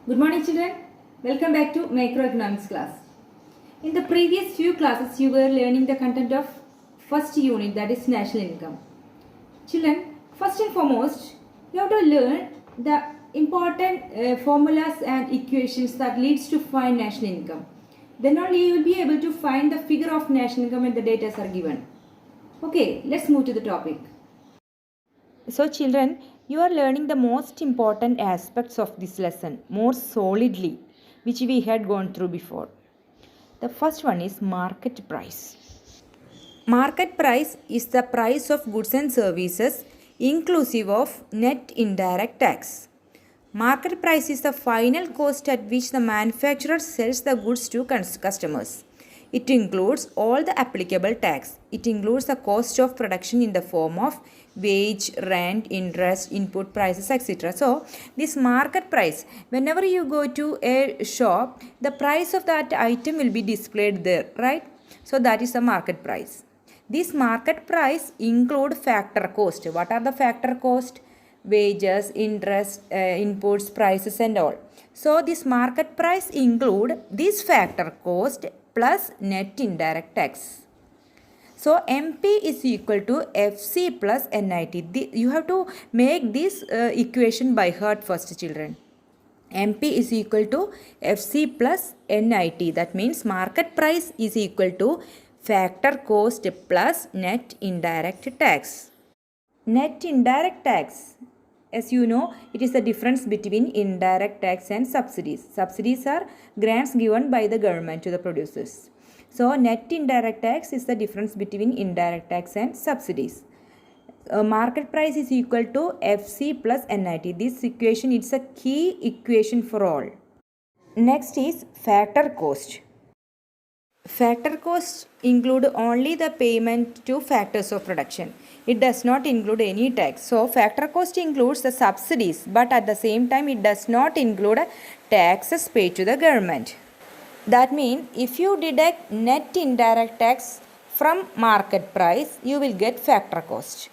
Good morning children. Welcome back to Macroeconomics class. In the previous few classes you were learning the content of first unit, that is national income. Children, first and foremost you have to learn the important formulas and equations that leads to find national income. Then only you will be able to find the figure of national income when the data are given. Okay, let's move to the topic. So children, you are learning the most important aspects of this lesson more solidly, which we had gone through before. The first one is market price. Market price is the price of goods and services inclusive of net indirect tax. Market price is the final cost at which the manufacturer sells the goods to customers. It includes all the applicable tax. It includes the cost of production in the form of wage, rent, interest, input prices, etc. So, this market price, whenever you go to a shop, the price of that item will be displayed there, right? So, that is the market price. This market price include factor cost. What are the factor cost? Wages, interest, inputs, prices and all. So, this market price include this factor cost plus net indirect tax. So, MP is equal to FC plus NIT. You have to make this equation by heart first, children. MP is equal to FC plus NIT. That means market price is equal to factor cost plus net indirect tax. Net indirect tax. As you know, it is the difference between indirect tax and subsidies. Subsidies are grants given by the government to the producers. So, net indirect tax is the difference between indirect tax and subsidies. Market price is equal to FC plus NIT. This equation is a key equation for all. Next is factor cost. Factor costs include only the payment to factors of production. It does not include any tax. So, factor cost includes the subsidies, but at the same time it does not include taxes paid to the government. That means if you deduct net indirect tax from market price, you will get factor cost.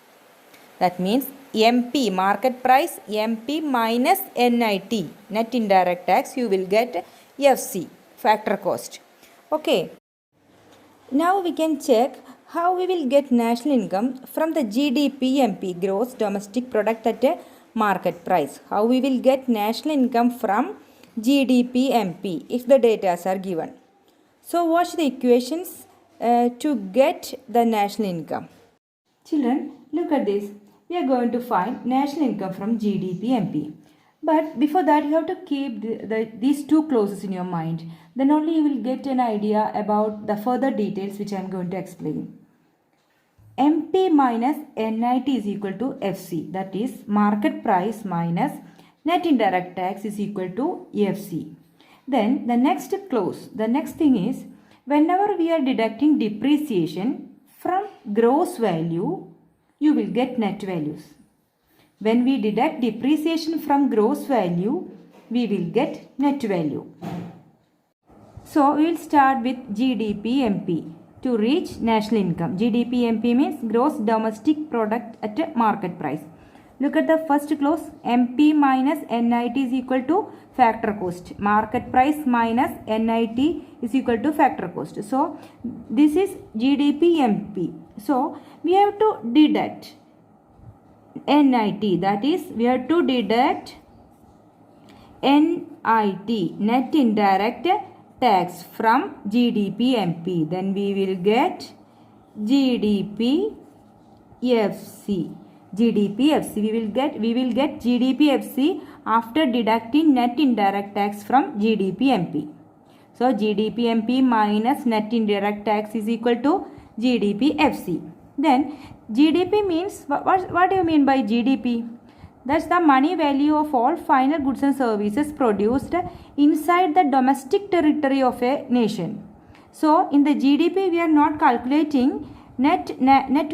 That means MP, market price, MP minus NIT, net indirect tax, you will get FC, factor cost. Okay. Now we can check how we will get national income from the GDP MP, gross domestic product at a market price. How we will get national income from GDP MP if the data are given. So watch the equations to get the national income. Children, look at this. We are going to find national income from GDP MP. But before that, you have to keep these two clauses in your mind. Then only you will get an idea about the further details which I am going to explain. MP minus NIT is equal to FC. That is market price minus net indirect tax is equal to FC. Then the next clause, the next thing is whenever we are deducting depreciation from gross value, you will get net values. When we deduct depreciation from gross value, we will get net value. So, we will start with GDP MP to reach national income. GDP MP means gross domestic product at a market price. Look at the first clause. MP minus NIT is equal to factor cost. Market price minus NIT is equal to factor cost. So, this is GDP MP. So, we have to deduct NIT, that is we have to deduct NIT, net indirect tax from GDP MP. Then we will get GDP FC. GDP FC. We will get GDP FC after deducting net indirect tax from GDP MP. So GDP MP minus net indirect tax is equal to GDP FC. Then GDP means, what do you mean by GDP? That's the money value of all final goods and services produced inside the domestic territory of a nation. So in the GDP we are not calculating net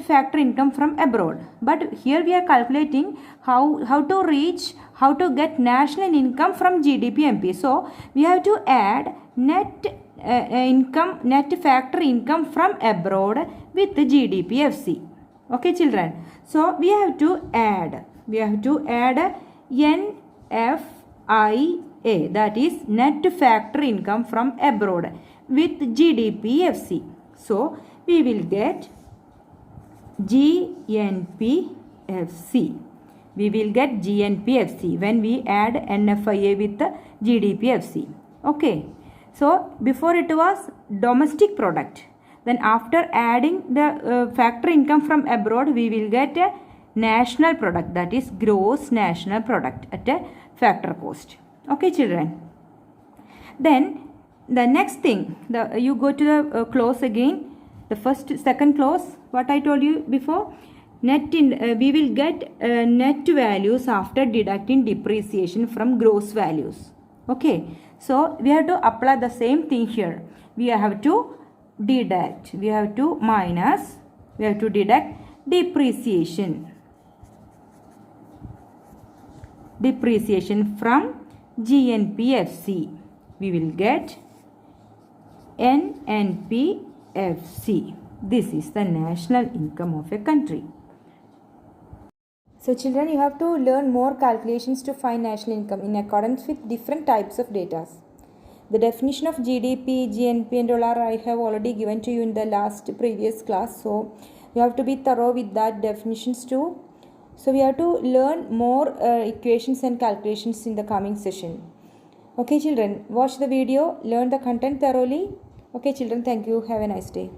factor income from abroad, but here we are calculating how to get national income from GDP MP. So we have to add net factor income from abroad with the GDP FC. Okay children, so we have to add NFIFC A, that is net factory income from abroad with GDPFC. So we will get GNPFC. We will get GNPFC when we add NFIA with the GDPFC. Okay. So before it was domestic product. Then after adding the factory income from abroad, we will get a national product, that is gross national product at a factor cost. Okay, children. Then the next thing, you go to the clause again. The second clause, what I told you before, we will get net values after deducting depreciation from gross values. Okay, so we have to apply the same thing here. We have to deduct, we have to deduct depreciation from GNPFC. We will get NNPFC. This is the national income of a country. So children, you have to learn more calculations to find national income in accordance with different types of data. The definition of GDP, GNP and all I have already given to you in the previous class. So you have to be thorough with that definitions too. So we have to learn more equations and calculations in the coming session. Okay children, watch the video, learn the content thoroughly. Okay children, thank you. Have a nice day.